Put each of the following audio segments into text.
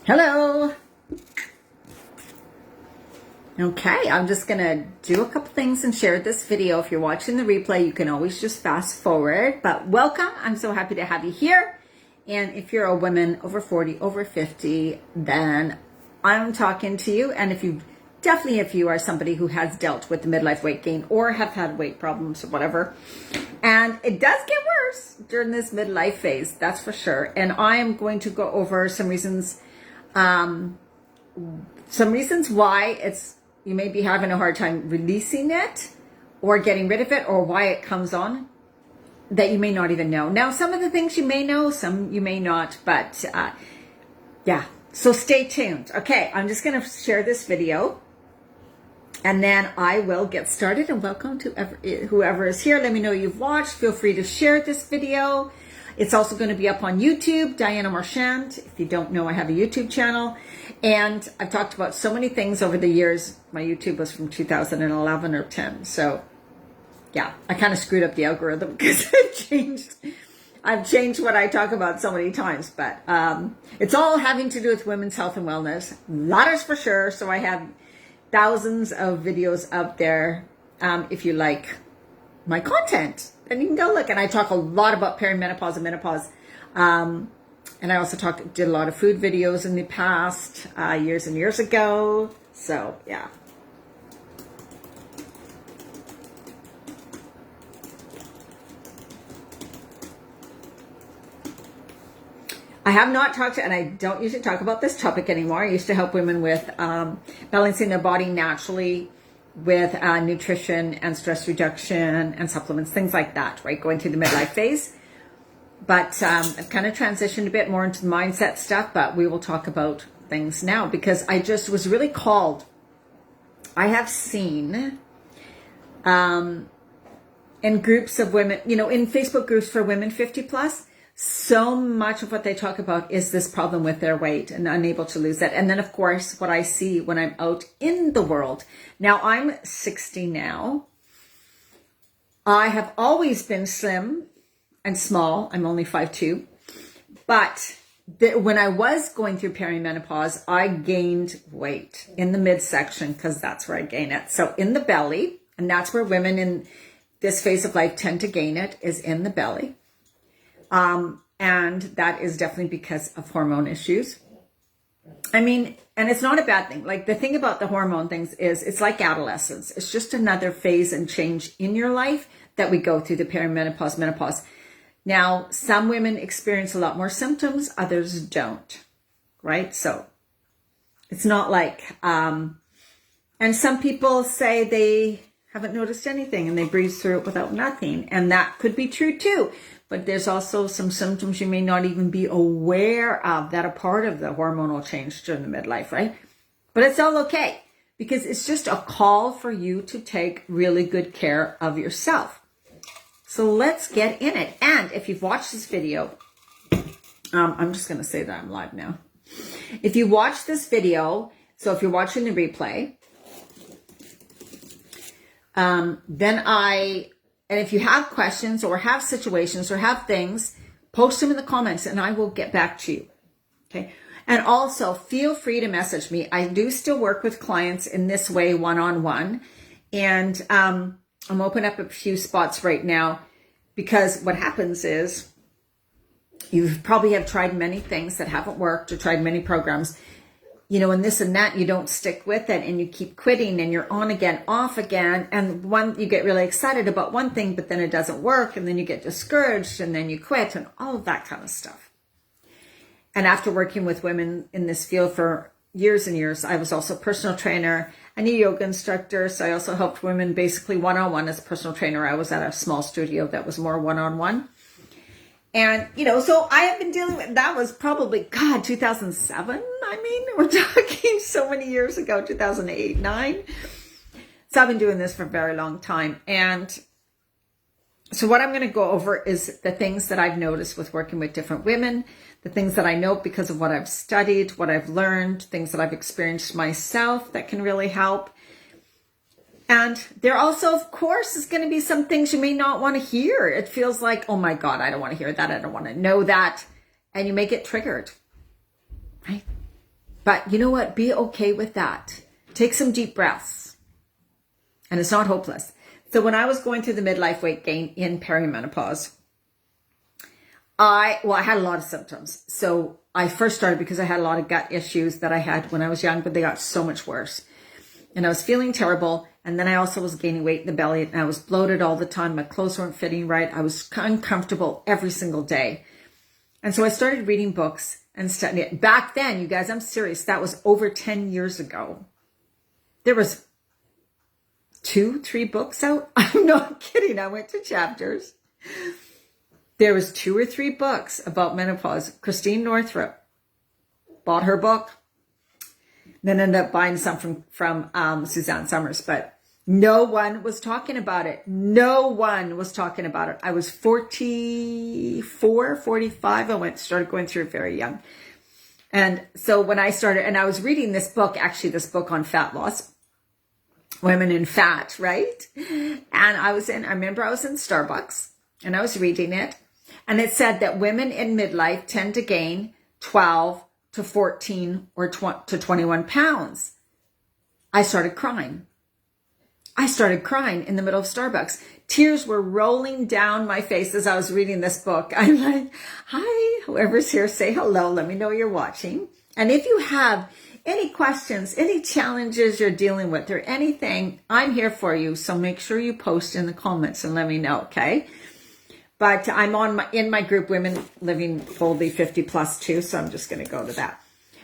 Hello. Okay, I'm just gonna do a couple things and share this video. If you're watching the replay, you can always just fast forward, but welcome. I'm so happy to have you here. And if you're a woman over 40, over 50, then I'm talking to you. And if you are somebody who has dealt with the midlife weight gain or have had weight problems or whatever, and it does get worse during this midlife phase, that's for sure. And I am going to go over some reasons why you may be having a hard time releasing it or getting rid of it, or why it comes on that you may not even know. Now, some of the things you may know, some you may not, but yeah, so stay tuned. Okay, I'm just going to share this video and then I will get started. And welcome to whoever is here. Let me know you've watched. Feel free to share this video. It's also going to be up on YouTube, Diana Marchand. If you don't know, I have a YouTube channel. And I've talked about so many things over the years. My YouTube was from 2011 or 10. So yeah, I kind of screwed up the algorithm because I've changed what I talk about so many times. But it's all having to do with women's health and wellness. That is for sure. So I have thousands of videos out there. If you like my content, then you can go look. And I talk a lot about perimenopause and menopause. And I also did a lot of food videos in the past, years and years ago. So yeah. I have not talked to, and I don't usually talk about this topic anymore. I used to help women with balancing their body naturally with nutrition and stress reduction and supplements, things like that, right? Going through the midlife phase. But I've kind of transitioned a bit more into the mindset stuff, but we will talk about things now because I just was really called. I have seen in groups of women, in Facebook groups for women 50 plus, so much of what they talk about is this problem with their weight and unable to lose it. And then, of course, what I see when I'm out in the world. Now, I'm 60 now. I have always been slim and small. I'm only 5'2". But when I was going through perimenopause, I gained weight in the midsection because that's where I gain it. So in the belly, and that's where women in this phase of life tend to gain it, is in the belly. And that is definitely because of hormone issues. I mean, and it's not a bad thing. Like, the thing about the hormone things is it's like adolescence. It's just another phase and change in your life that we go through, the perimenopause, menopause. Now, some women experience a lot more symptoms, others don't, right? So it's not like, and some people say they haven't noticed anything and they breeze through it without nothing. And that could be true too. But there's also some symptoms you may not even be aware of that are part of the hormonal change during the midlife, right? But it's all okay because it's just a call for you to take really good care of yourself. So let's get in it. And if you've watched this video, I'm just going to say that I'm live now. If you watch this video, so if you're watching the replay, and if you have questions or have situations or have things, post them in the comments and I will get back to you. Okay. And also feel free to message me. I do still work with clients in this way, one-on-one. And I'm opening up a few spots right now because what happens is you probably have tried many things that haven't worked or tried many programs, and this and that, you don't stick with it and you keep quitting and you're on again, off again. And you get really excited about one thing, but then it doesn't work. And then you get discouraged and then you quit and all of that kind of stuff. And after working with women in this field for years and years, I was also a personal trainer and a yoga instructor. So I also helped women basically one-on-one as a personal trainer. I was at a small studio that was more one-on-one. And, so I have been dealing with, that was probably, 2007. I mean, we're talking so many years ago, 2008, 9. So I've been doing this for a very long time. And so what I'm going to go over is the things that I've noticed with working with different women, the things that I know because of what I've studied, what I've learned, things that I've experienced myself that can really help. And there also, of course, is going to be some things you may not want to hear. It feels like, oh my God, I don't want to hear that. I don't want to know that. And you may get triggered, right? But you know what? Be okay with that. Take some deep breaths. And it's not hopeless. So when I was going through the midlife weight gain in perimenopause, I had a lot of symptoms. So I first started because I had a lot of gut issues that I had when I was young, but they got so much worse. And I was feeling terrible. And then I also was gaining weight in the belly, and I was bloated all the time. My clothes weren't fitting right. I was uncomfortable every single day. And so I started reading books and studying it. Back then, you guys, I'm serious. That was over 10 years ago. There was 2-3 books out. I'm not kidding. I went to Chapters. There was 2 or 3 books about menopause. Christine Northrup bought her book. Then ended up buying some from Suzanne Summers, but no one was talking about it. No one was talking about it. I was 44, 45. I started going through it very young. And so when I started, and I was reading this book, actually this book on fat loss, Women in Fat, right? And I remember I was in Starbucks and I was reading it, and it said that women in midlife tend to gain 12 to 14 or to 21 pounds. I started crying. I started crying in the middle of Starbucks. Tears were rolling down my face as I was reading this book. I'm like, hi, whoever's here, say hello. Let me know you're watching. And if you have any questions, any challenges you're dealing with, or anything, I'm here for you. So make sure you post in the comments and let me know, okay? But I'm in my group, Women Living Boldly 50 Plus too, so I'm just going to go to that.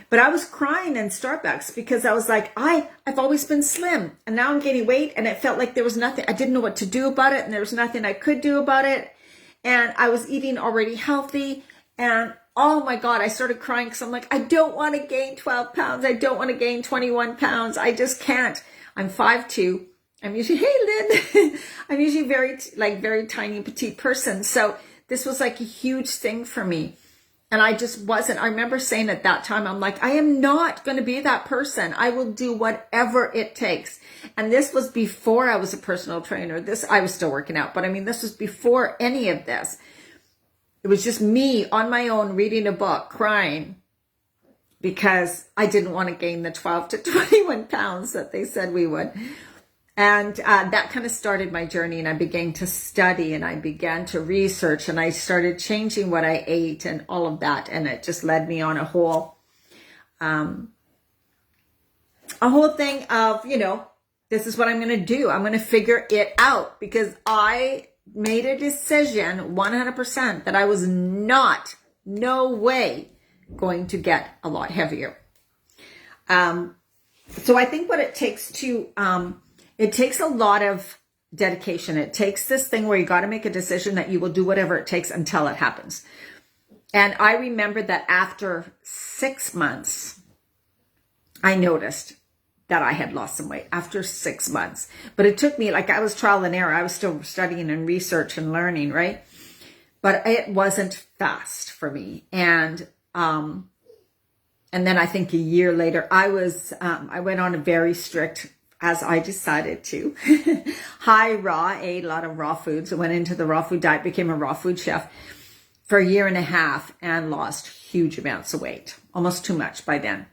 But I was crying in Starbucks because I was like, I've always been slim, and now I'm gaining weight, and it felt like there was nothing. I didn't know what to do about it, and there was nothing I could do about it. And I was eating already healthy, and oh my God, I started crying because I'm like, I don't want to gain 12 pounds. I don't want to gain 21 pounds. I just can't. I'm 5'2". I'm usually, hey Lynn, I'm usually very tiny, petite person. So this was like a huge thing for me. And I just wasn't. I remember saying at that time, I'm like, I am not going to be that person. I will do whatever it takes. And this was before I was a personal trainer. I was still working out, but I mean, this was before any of this. It was just me on my own reading a book, crying, because I didn't want to gain the 12 to 21 pounds that they said we would. And that kind of started my journey, and I began to study, and I began to research, and I started changing what I ate and all of that. And it just led me on a whole thing of, this is what I'm going to do. I'm going to figure it out, because I made a decision 100% that I was no way going to get a lot heavier. So I think what it takes to, it takes a lot of dedication. It takes this thing where you got to make a decision that you will do whatever it takes until it happens. And I remember that after 6 months, I noticed that I had lost some weight after 6 months. But it took me, I was trial and error. I was still studying and research and learning, right? But it wasn't fast for me. And then I think a year later, I went on a very strict, as I decided to, high raw, ate a lot of raw foods. I went into the raw food diet, became a raw food chef for a year and a half, and lost huge amounts of weight, almost too much by then.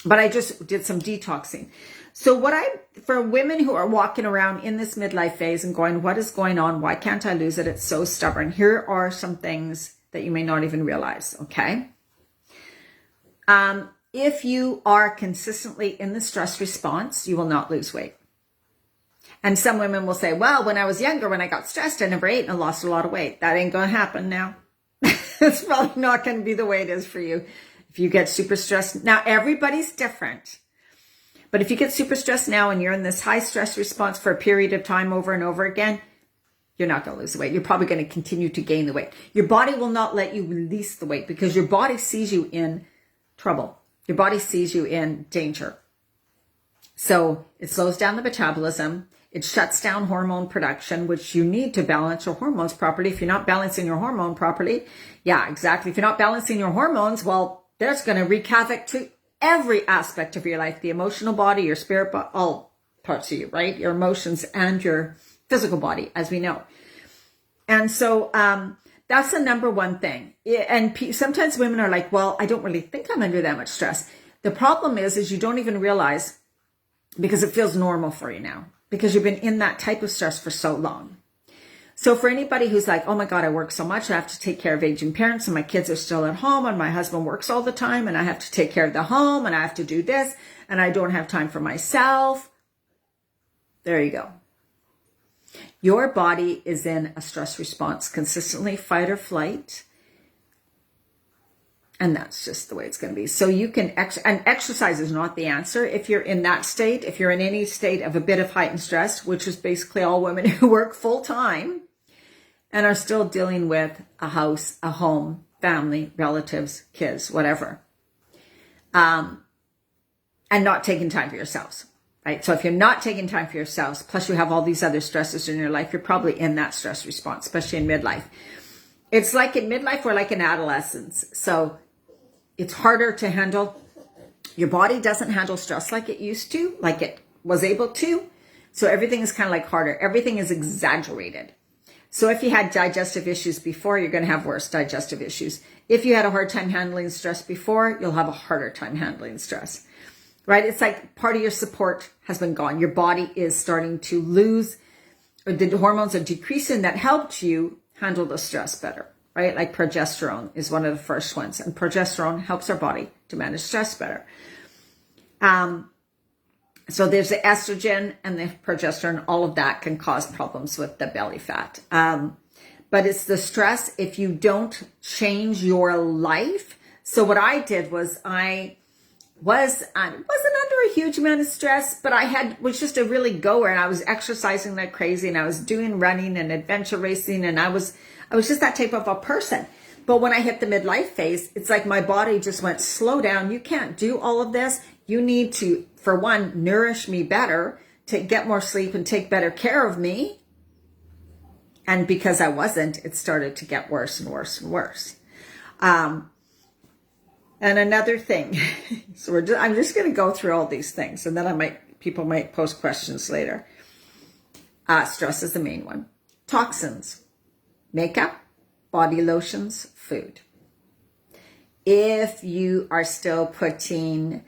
But I just did some detoxing. So for women who are walking around in this midlife phase and going, what is going on? Why can't I lose it? It's so stubborn. Here are some things that you may not even realize, okay? If you are consistently in the stress response, you will not lose weight. And some women will say, well, when I was younger, when I got stressed, I never ate and I lost a lot of weight. That ain't going to happen now. It's probably not going to be the way it is for you. If you get super stressed, now everybody's different. But if you get super stressed now and you're in this high stress response for a period of time over and over again, you're not going to lose the weight. You're probably going to continue to gain the weight. Your body will not let you release the weight because your body sees you in trouble. Your body sees you in danger. So it slows down the metabolism. It shuts down hormone production, which you need to balance your hormones properly. If you're not balancing your hormone properly, yeah, exactly. If you're not balancing your hormones, well, that's going to wreak havoc to every aspect of your life, the emotional body, your spirit, all parts of you, right? Your emotions and your physical body, as we know. And so that's the number one thing. And sometimes women are like, well, I don't really think I'm under that much stress. The problem is you don't even realize, because it feels normal for you now, because you've been in that type of stress for so long. So for anybody who's like, oh my God, I work so much, I have to take care of aging parents and my kids are still at home and my husband works all the time and I have to take care of the home and I have to do this and I don't have time for myself. There you go. Your body is in a stress response consistently, fight or flight. And that's just the way it's going to be. So you can, and exercise is not the answer. If you're in that state, if you're in any state of a bit of heightened stress, which is basically all women who work full time and are still dealing with a house, a home, family, relatives, kids, whatever. And not taking time for yourselves, right? So if you're not taking time for yourselves, plus you have all these other stresses in your life, you're probably in that stress response, especially in midlife. It's like in midlife or like in adolescence. So it's harder to handle. Your body doesn't handle stress like it used to, like it was able to. So everything is kind of like harder. Everything is exaggerated. So if you had digestive issues before, you're going to have worse digestive issues. If you had a hard time handling stress before, you'll have a harder time handling stress, right? It's like part of your support has been gone. Your body is starting to lose, or the hormones are decreasing that helped you handle the stress better, right? Like progesterone is one of the first ones, and progesterone helps our body to manage stress better. So there's the estrogen and the progesterone, all of that can cause problems with the belly fat. But it's the stress if you don't change your life. So what I did was I wasn't under a huge amount of stress, but was just a really goer, and I was exercising like crazy and I was doing running and adventure racing, and I was just that type of a person. But when I hit the midlife phase, it's like my body just went, slow down. You can't do all of this. You need to, for one, nourish me better, to get more sleep and take better care of me. And because I wasn't, it started to get worse and worse and worse. And another thing, so I'm just going to go through all these things, and then people might post questions later. Stress is the main one. Toxins, makeup, body lotions, food. If you are still putting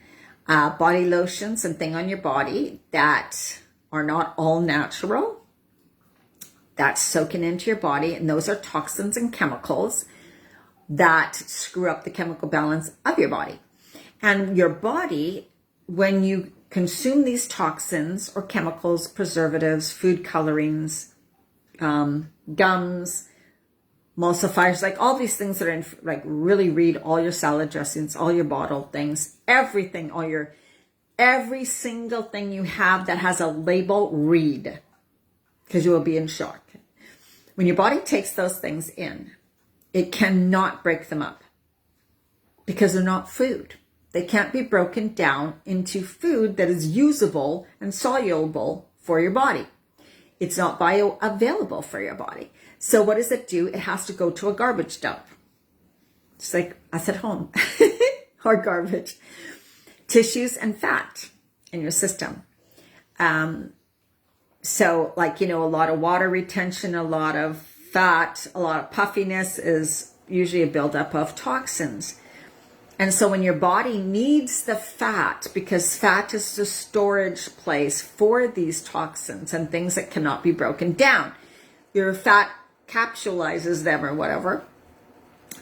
body lotions and thing on your body that are not all natural, that's soaking into your body, and those are toxins and chemicals that screw up the chemical balance of your body. And your body, when you consume these toxins or chemicals, preservatives, food colorings, gums, emulsifiers, like all these things that are in, like, really read all your salad dressings, all your bottled things, everything, every single thing you have that has a label, read, because you will be in shock. When your body takes those things in, it cannot break them up because they're not food. They can't be broken down into food that is usable and soluble for your body. It's not bioavailable for your body. So what does it do? It has to go to a garbage dump. It's like us at home, or garbage. Tissues and fat in your system. So like, a lot of water retention, a lot of fat, a lot of puffiness is usually a buildup of toxins. And so when your body needs the fat, because fat is the storage place for these toxins and things that cannot be broken down, your fat capsulizes them or whatever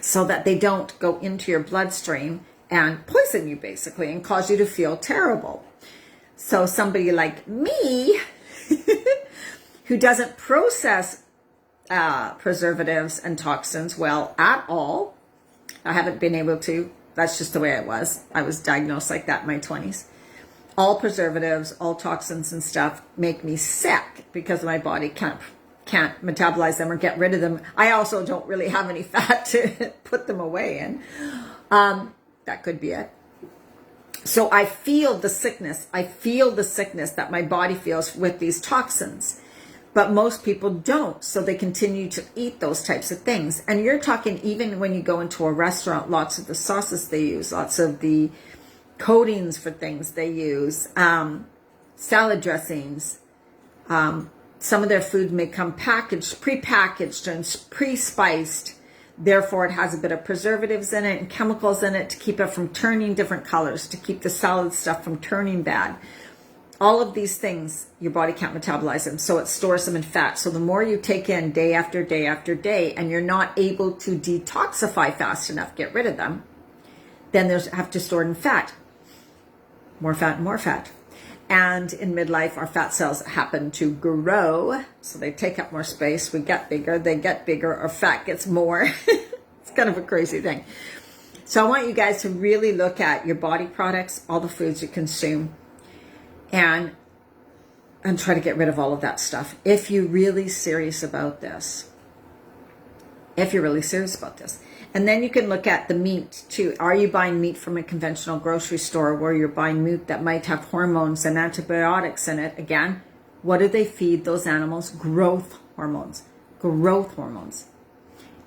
so that they don't go into your bloodstream and poison you basically and cause you to feel terrible. So somebody like me who doesn't process preservatives and toxins well at all, I haven't been able to. That's just the way I was. I was diagnosed like that in my 20s. All preservatives, all toxins and stuff make me sick because my body can't metabolize them or get rid of them. I also don't really have any fat to put them away in. That could be it. So I feel the sickness. I feel the sickness that my body feels with these toxins. But most people don't, so they continue to eat those types of things. And you're talking even when you go into a restaurant, lots of the sauces they use, lots of the coatings for things they use, salad dressings. Some of their food may come packaged, pre-packaged and pre-spiced. Therefore, it has a bit of preservatives in it and chemicals in it to keep it from turning different colors, to keep the solid stuff from turning bad. All of these things, your body can't metabolize them, so it stores them in fat. So the more you take in day after day after day, and you're not able to detoxify fast enough, get rid of them, then there's have to store it in fat. More fat and more fat. And in midlife, our fat cells happen to grow, so they take up more space. We get bigger, they get bigger, our fat gets more. It's kind of a crazy thing. So I want you guys to really look at your body products, all the foods you consume, and try to get rid of all of that stuff. If you're really serious about this. If you're really serious about this. And then you can look at the meat too. Are you buying meat from a conventional grocery store where you're buying meat that might have hormones and antibiotics in it? Again, what do they feed those animals? Growth hormones. Growth hormones.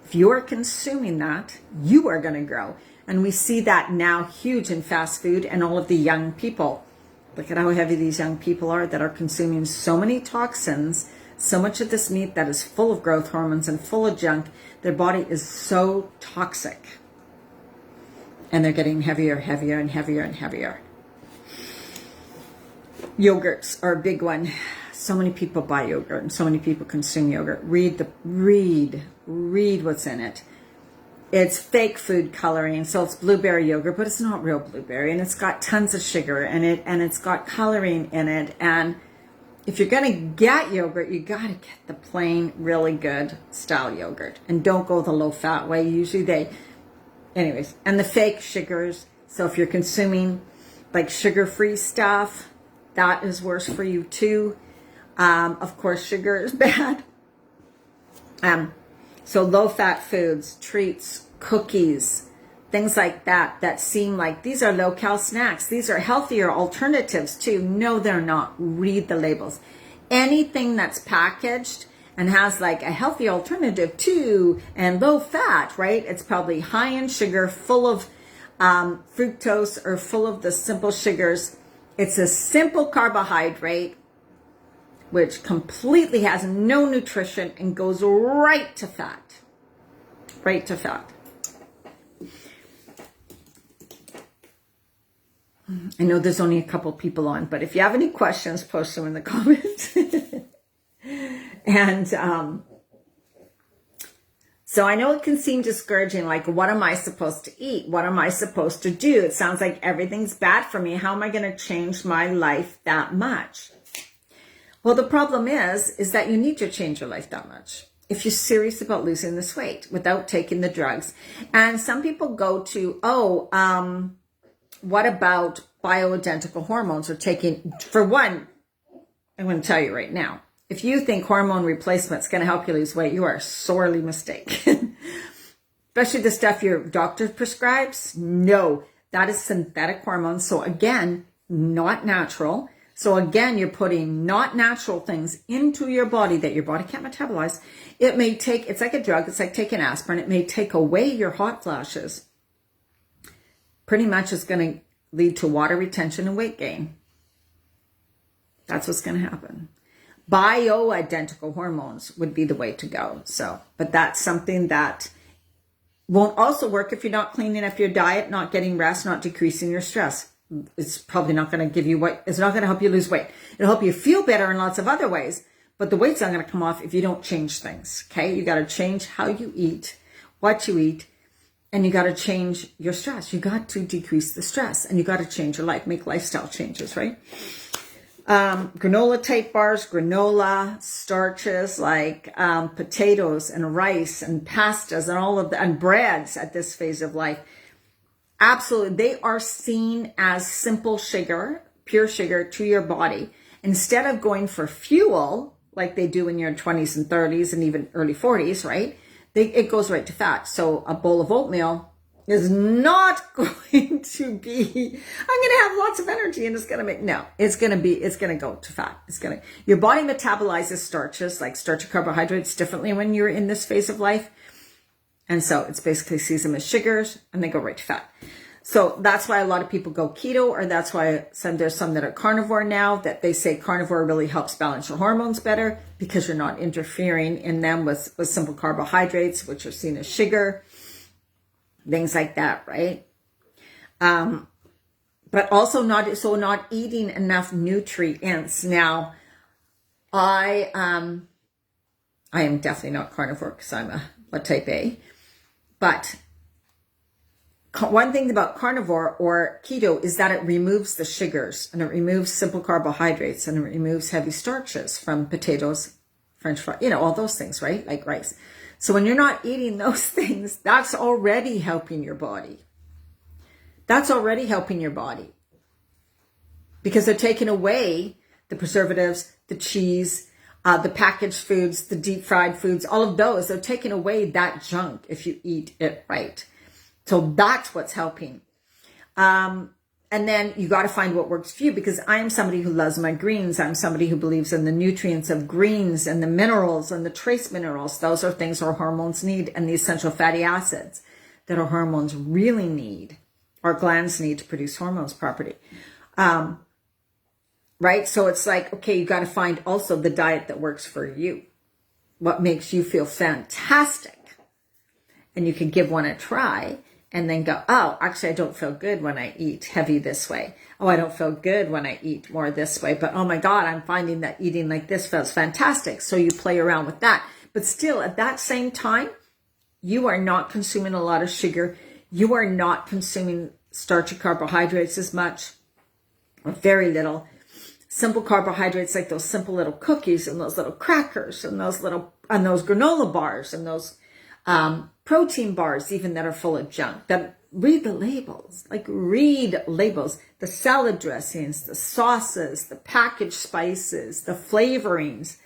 If you're consuming that, you are going to grow. And we see that now huge in fast food and all of the young people. Look at how heavy these young people are that are consuming so many toxins, so much of this meat that is full of growth hormones and full of junk. Their body is so toxic. And they're getting heavier, heavier, and heavier, and heavier. Yogurts are a big one. So many people buy yogurt and so many people consume yogurt. Read what's in it. It's fake food coloring, so it's blueberry yogurt, but it's not real blueberry, and it's got tons of sugar in it, and it's got coloring in it. And if you're going to get yogurt, you got to get the plain, really good style yogurt, and don't go the low fat way. Usually anyways, and the fake sugars. So if you're consuming like sugar-free stuff, that is worse for you too. Of course, sugar is bad. So low-fat foods, treats, cookies, things like that, that seem like these are low-cal snacks. These are healthier alternatives too. No, they're not. Read the labels. Anything that's packaged and has like a healthy alternative too and low-fat, right? It's probably high in sugar, full of fructose or full of the simple sugars. It's a simple carbohydrate which completely has no nutrition and goes right to fat. Right to fat. I know there's only a couple people on, but if you have any questions, post them in the comments. And so I know it can seem discouraging, like, what am I supposed to eat? What am I supposed to do? It sounds like everything's bad for me. How am I going to change my life that much? Well, the problem is that you need to change your life that much if you're serious about losing this weight without taking the drugs. And some people go to, what about bioidentical hormones or taking, for one, I'm going to tell you right now, if you think hormone replacement is going to help you lose weight, you are sorely mistaken. Especially the stuff your doctor prescribes. No, that is synthetic hormones. So again, not natural. So again, you're putting not natural things into your body that your body can't metabolize. It may take, it's like a drug, it's like taking aspirin. It may take away your hot flashes. Pretty much it's going to lead to water retention and weight gain. That's what's going to happen. Bioidentical hormones would be the way to go. So, but that's something that won't also work if you're not cleaning up your diet, not getting rest, not decreasing your stress. It's probably not going to give you what, it's not going to help you lose weight. It'll help you feel better in lots of other ways, but the weight's not going to come off if you don't change things. Okay. You got to change how you eat, what you eat, and you got to change your stress. You got to decrease the stress and you got to change your life, make lifestyle changes, right? Granola type bars, granola, starches like potatoes and rice and pastas and all of the, and breads at this phase of life. Absolutely. They are seen as simple sugar, pure sugar to your body. Instead of going for fuel, like they do in your 20s and 30s and even early 40s, right? It goes right to fat. So a bowl of oatmeal is not going to be, I'm going to have lots of energy and it's going to make, no, it's going to go to fat. Your body metabolizes starches, like starchy carbohydrates differently when you're in this phase of life. And so it's basically sees them as sugars and they go right to fat. So that's why a lot of people go keto, or that's why there's some that are carnivore now, that they say carnivore really helps balance your hormones better because you're not interfering in them with simple carbohydrates, which are seen as sugar, things like that, right? But also not eating enough nutrients. Now, I am definitely not carnivore because I'm a type A, but one thing about carnivore or keto is that it removes the sugars and it removes simple carbohydrates and it removes heavy starches from potatoes, French fries, all those things, right? Like rice. So when you're not eating those things, that's already helping your body. That's already helping your body because they're taking away the preservatives, the cheese, the packaged foods, the deep fried foods, all of those. They're taking away that junk if you eat it right. So that's what's helping. And then you got to find what works for you, because I am somebody who loves my greens. I'm somebody who believes in the nutrients of greens and the minerals and the trace minerals. Those are things our hormones need, and the essential fatty acids that our hormones really need, our glands need to produce hormones properly. Right? So it's like, okay, you got to find also the diet that works for you. What makes you feel fantastic. And you can give one a try. And then go, oh, actually, I don't feel good when I eat heavy this way. Oh, I don't feel good when I eat more this way. But oh my God, I'm finding that eating like this feels fantastic. So you play around with that. But still, at that same time, you are not consuming a lot of sugar. You are not consuming starchy carbohydrates as much, or very little. Simple carbohydrates, like those simple little cookies and those little crackers and those granola bars and those protein bars, even, that are full of junk. That read the labels, the salad dressings, the sauces, the packaged spices, the flavorings.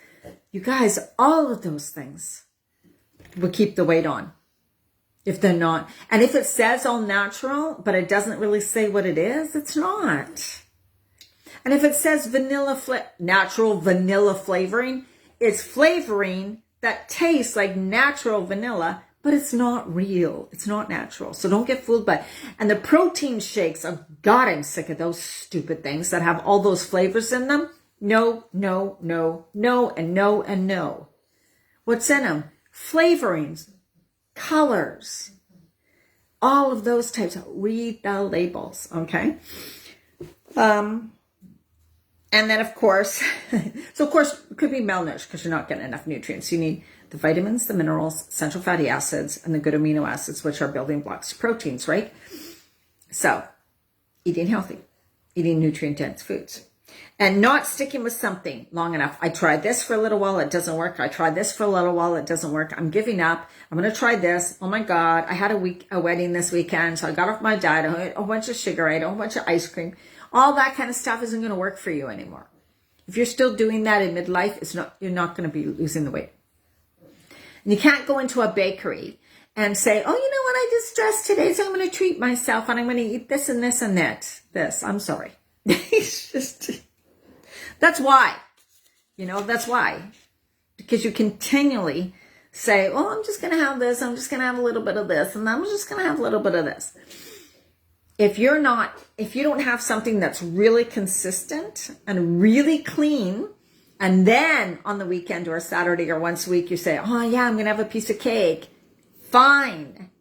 You guys, all of those things will keep the weight on if they're not. And if it says all natural, but it doesn't really say what it is, it's not. And if it says natural vanilla flavoring, it's flavoring that tastes like natural vanilla, but it's not real. It's not natural. So don't get fooled by it. And the protein shakes, oh God, I'm sick of those stupid things that have all those flavors in them. No, no, no, no, and no, and no. What's in them? Flavorings, colors, all of those types. Read the labels, okay? And then, of course, it could be malnourished because you're not getting enough nutrients. You need the vitamins, the minerals, essential fatty acids, and the good amino acids, which are building blocks to proteins, right? So, eating healthy, eating nutrient-dense foods, and not sticking with something long enough. I tried this for a little while, it doesn't work. I tried this for a little while, it doesn't work. I'm giving up. I'm going to try this. Oh my God, I had a wedding this weekend, so I got off my diet. I ate a bunch of sugar, I ate a whole bunch of ice cream. All that kind of stuff isn't going to work for you anymore. If you're still doing that in midlife, you're not going to be losing the weight. And you can't go into a bakery and say, oh, you know what, I just stressed today, so I'm going to treat myself and I'm going to eat this and this and that. I'm sorry. It's just, that's why. That's why. Because you continually say, well, I'm just going to have this, I'm just going to have a little bit of this, and I'm just going to have a little bit of this. If you don't have something that's really consistent and really clean, and then on the weekend or a Saturday or once a week, you say, oh yeah, I'm going to have a piece of cake. Fine.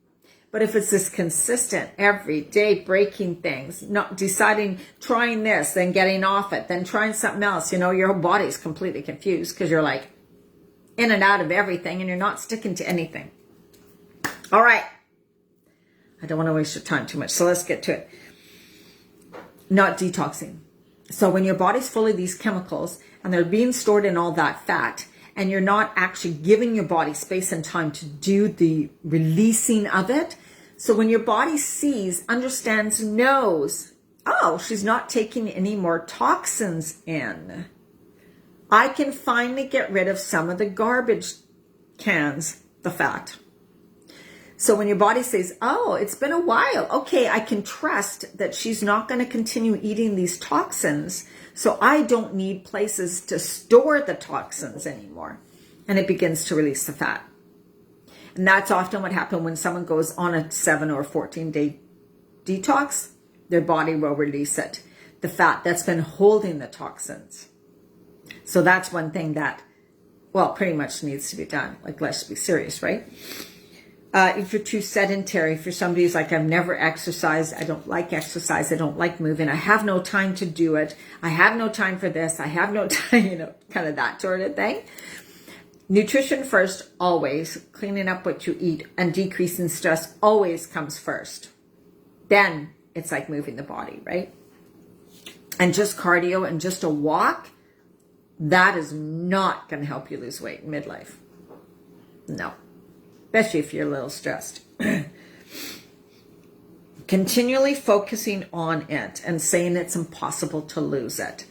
But if it's this consistent, every day breaking things, not deciding, trying this, then getting off it, then trying something else, your whole body's completely confused because you're like in and out of everything and you're not sticking to anything. All right. I don't want to waste your time too much. So let's get to it. Not detoxing. So when your body's full of these chemicals and they're being stored in all that fat, and you're not actually giving your body space and time to do the releasing of it. So when your body sees, understands, knows, oh, she's not taking any more toxins in, I can finally get rid of some of the garbage cans, the fat. So when your body says, oh, it's been a while, okay, I can trust that she's not going to continue eating these toxins, so I don't need places to store the toxins anymore. And it begins to release the fat. And that's often what happens when someone goes on a 7 or 14-day detox, their body will release it, the fat that's been holding the toxins. So that's one thing that, well, pretty much needs to be done. Like, let's be serious, right? If you're too sedentary, if you're somebody who's like, I've never exercised, I don't like exercise, I don't like moving, I have no time to do it, I have no time for this, I have no time, kind of that sort of thing. Nutrition first, always. Cleaning up what you eat and decreasing stress always comes first. Then it's like moving the body, right? And just cardio and just a walk, that is not going to help you lose weight in midlife. No. Especially if you're a little stressed. Continually focusing on it and saying it's impossible to lose it.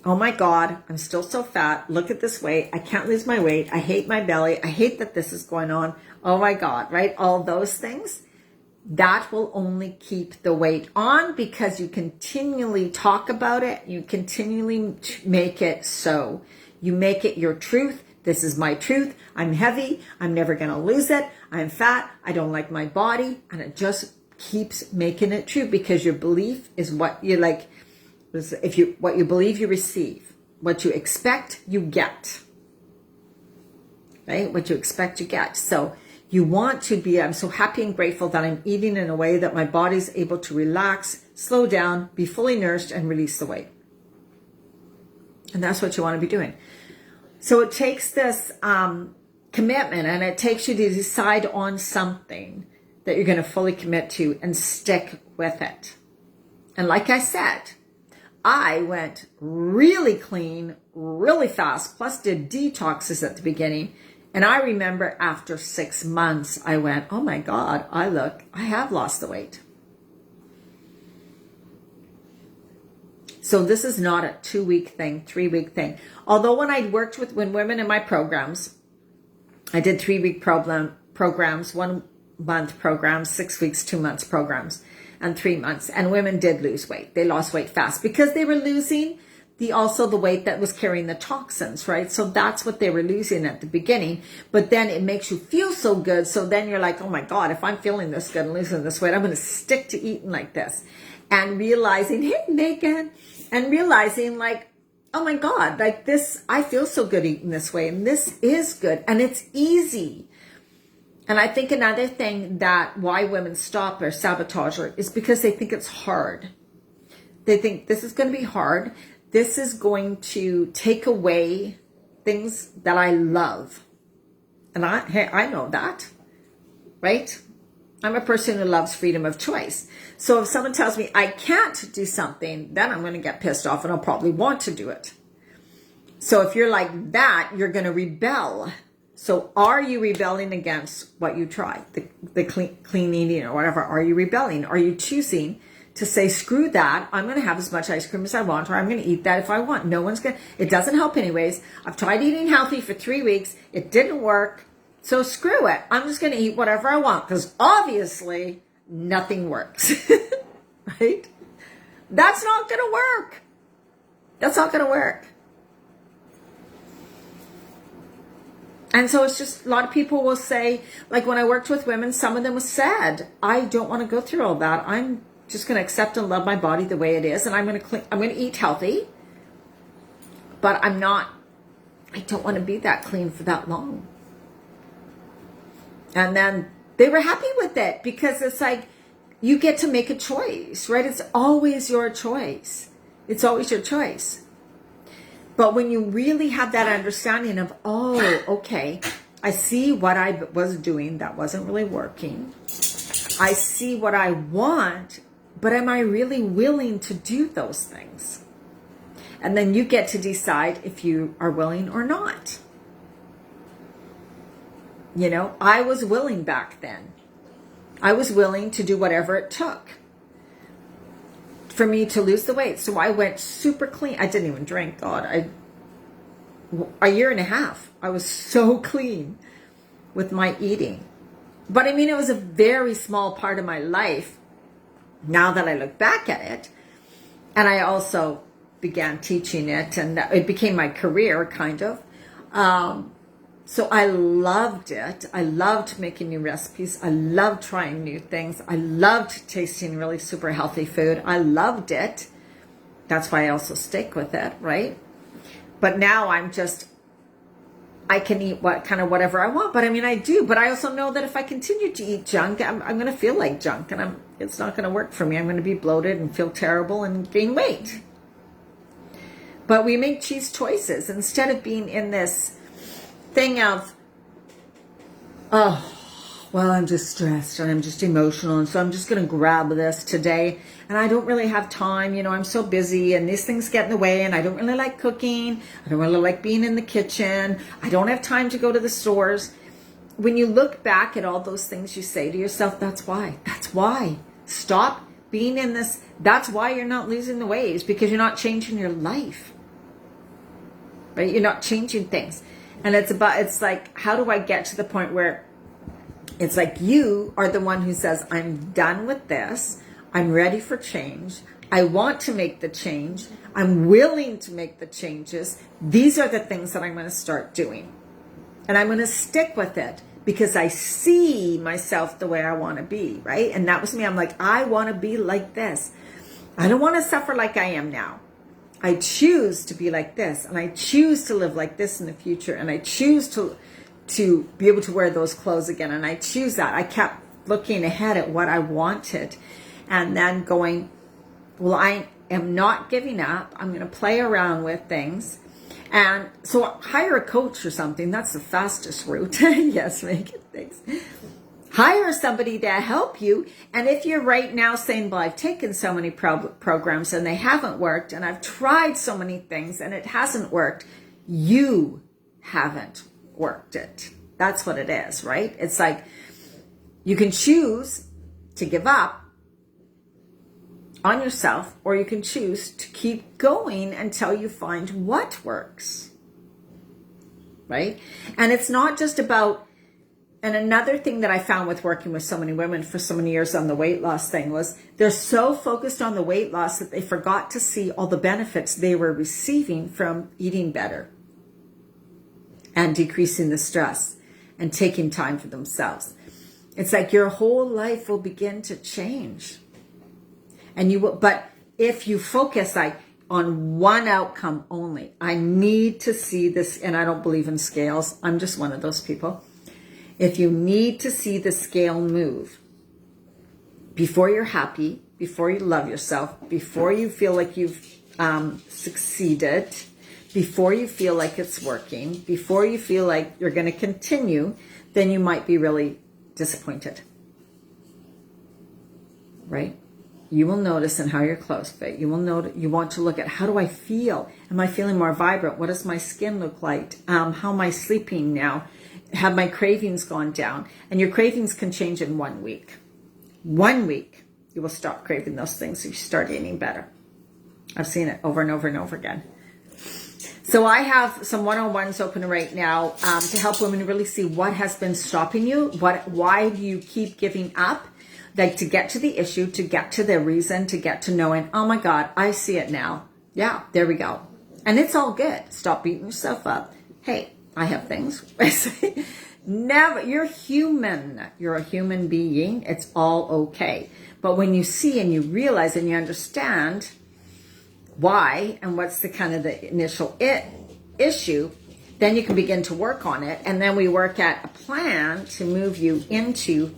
Oh my God, I'm still so fat. Look at this weight. I can't lose my weight. I hate my belly. I hate that this is going on. Oh my God, right? All those things. That will only keep the weight on because you continually talk about it. You continually make it so. You make it your truth. This is my truth. I'm heavy. I'm never going to lose it. I'm fat. I don't like my body. And it just keeps making it true because your belief is what you like. What you believe, you receive. What you expect, you get. Right? What you expect, you get. So you want to be, I'm so happy and grateful that I'm eating in a way that my body's able to relax, slow down, be fully nourished, and release the weight. And that's what you want to be doing. So it takes this commitment, and it takes you to decide on something that you're going to fully commit to and stick with it. And like I said, I went really clean, really fast, plus did detoxes at the beginning. And I remember after 6 months, I went, oh my God, I have lost the weight. So this is not a 2-week thing, 3-week thing. Although when women in my programs, I did 3-week programs, 1-month programs, 6 weeks, 2 months programs, and 3 months. And women did lose weight. They lost weight fast because they were losing also the weight that was carrying the toxins, right? So that's what they were losing at the beginning. But then it makes you feel so good. So then you're like, oh my God, if I'm feeling this good and losing this weight, I'm going to stick to eating like this. And realizing, hey, Megan, and realizing like, oh my God, like this, I feel so good eating this way. And this is good. And it's easy. And I think another thing that why women stop or sabotage is because they think it's hard. They think this is going to be hard. This is going to take away things that I love. And I know that, right? I'm a person who loves freedom of choice. So if someone tells me I can't do something, then I'm going to get pissed off and I'll probably want to do it. So if you're like that, you're going to rebel. So are you rebelling against what you tried? The clean eating or whatever. Are you rebelling? Are you choosing to say, screw that, I'm going to have as much ice cream as I want, or I'm going to eat that if I want. No one's going to, it doesn't help anyways. I've tried eating healthy for 3 weeks. It didn't work. So screw it. I'm just going to eat whatever I want because obviously nothing works, right? That's not going to work. That's not going to work. And so it's just, a lot of people will say, like when I worked with women, some of them said, I don't want to go through all that. I'm just going to accept and love my body the way it is. And I'm going to eat healthy, but I don't want to be that clean for that long. And then they were happy with it because it's like, you get to make a choice, right? It's always your choice. It's always your choice. But when you really have that understanding of, oh, okay, I see what I was doing that wasn't really working. I see what I want, but am I really willing to do those things? And then you get to decide if you are willing or not. You know, I was willing back then. I was willing to do whatever it took for me to lose the weight. So I went super clean. I didn't even drink, God. A year and a half, I was so clean with my eating. But I mean, it was a very small part of my life now that I look back at it. And I also began teaching it, and it became my career, kind of. So I loved it. I loved making new recipes. I loved trying new things. I loved tasting really super healthy food. I loved it. That's why I also stick with it, right? But now I can eat whatever I want. But I mean, I do. But I also know that if I continue to eat junk, I'm going to feel like junk, and it's not going to work for me. I'm going to be bloated and feel terrible and gain weight. But we make cheese choices instead of being in this thing of, oh, well, I'm just stressed and I'm just emotional, and so I'm just going to grab this today, and I don't really have time, I'm so busy, and these things get in the way, and I don't really like cooking, I don't really like being in the kitchen, I don't have time to go to the stores. When you look back at all those things you say to yourself, that's why. Stop being in this. That's why you're not losing the weight, is because you're not changing your life, right? You're not changing things. And it's like, how do I get to the point where it's like you are the one who says, I'm done with this. I'm ready for change. I want to make the change. I'm willing to make the changes. These are the things that I'm going to start doing. And I'm going to stick with it because I see myself the way I want to be, right? And that was me. I'm like, I want to be like this. I don't want to suffer like I am now. I choose to be like this, and I choose to live like this in the future, and I choose to be able to wear those clothes again, and I choose that. I kept looking ahead at what I wanted, and then going, well, I am not giving up. I'm going to play around with things. And so hire a coach or something. That's the fastest route. Yes, make it. Thanks. Hire somebody to help you. And if you're right now saying, well, I've taken so many programs and they haven't worked, and I've tried so many things and it hasn't worked, you haven't worked it. That's what it is, right? It's like you can choose to give up on yourself, or you can choose to keep going until you find what works, right? And it's not just about. And another thing that I found with working with so many women for so many years on the weight loss thing was they're so focused on the weight loss that they forgot to see all the benefits they were receiving from eating better and decreasing the stress and taking time for themselves. It's like your whole life will begin to change. And you will, but if you focus on one outcome only, I need to see this, and I don't believe in scales. I'm just one of those people. If you need to see the scale move before you're happy, before you love yourself, before you feel like you've succeeded, before you feel like it's working, before you feel like you're going to continue, then you might be really disappointed, right? You will notice in how your clothes fit. You will notice. You want to look at, how do I feel? Am I feeling more vibrant? What does my skin look like? How am I sleeping now? Have my cravings gone down? And your cravings can change in 1 week. 1 week, you will stop craving those things. So you start eating better. I've seen it over and over and over again. So I have some one-on-ones open right now to help women really see what has been stopping you. Why do you keep giving up? Like, to get to the issue, to get to the reason, to get to knowing, oh my God, I see it now. Yeah, there we go. And it's all good. Stop beating yourself up. Hey, I have things. Never. You're human. You're a human being. It's all okay. But when you see and you realize and you understand why and what's the initial issue, then you can begin to work on it. And then we work at a plan to move you into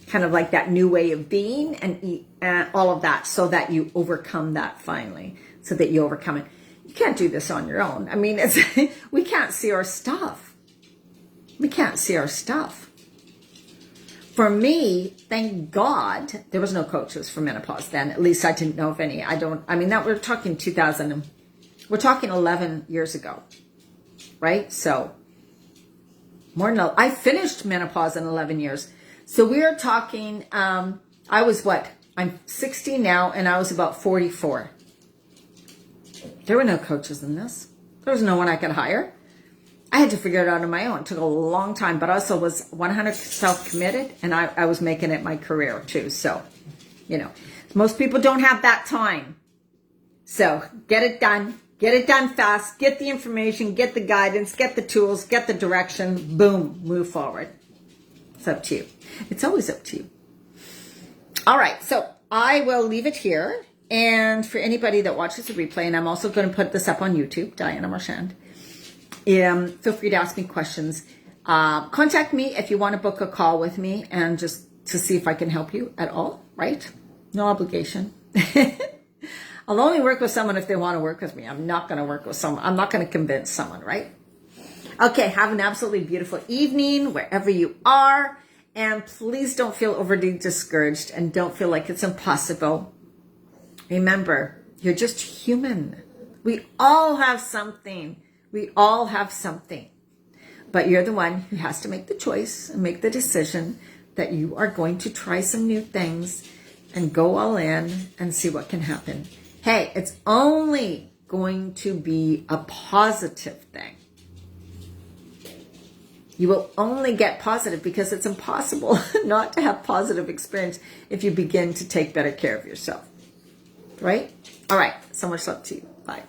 kind of like that new way of being and eat all of that, so that you overcome that finally, so that you overcome it. You can't do this on your own. I mean, we can't see our stuff. We can't see our stuff. For me, thank God, there was no coaches for menopause then. At least I didn't know of any. We're talking 2000, we're talking 11 years ago, right? So more than, I finished menopause in 11 years. So we are talking, I'm 60 now, and I was about 44. There were no coaches in this. There was no one I could hire. I had to figure it out on my own. It took a long time, but also was 100% self-committed, and I was making it my career too. So, most people don't have that time. So get it done. Get it done fast. Get the information, get the guidance, get the tools, get the direction. Boom, move forward. It's up to you. It's always up to you. All right, so I will leave it here. And for anybody that watches the replay, and I'm also going to put this up on YouTube, Diana Marchand, feel free to ask me questions. Contact me if you want to book a call with me and just to see if I can help you at all, right? No obligation. I'll only work with someone if they want to work with me. I'm not going to work with someone. I'm not going to convince someone, right? Okay, have an absolutely beautiful evening wherever you are. And please don't feel overly discouraged and don't feel like it's impossible. Remember, you're just human. We all have something. We all have something. But you're the one who has to make the choice and make the decision that you are going to try some new things and go all in and see what can happen. Hey, it's only going to be a positive thing. You will only get positive because it's impossible not to have positive experience if you begin to take better care of yourself. Right? All right. So much love to you. Bye.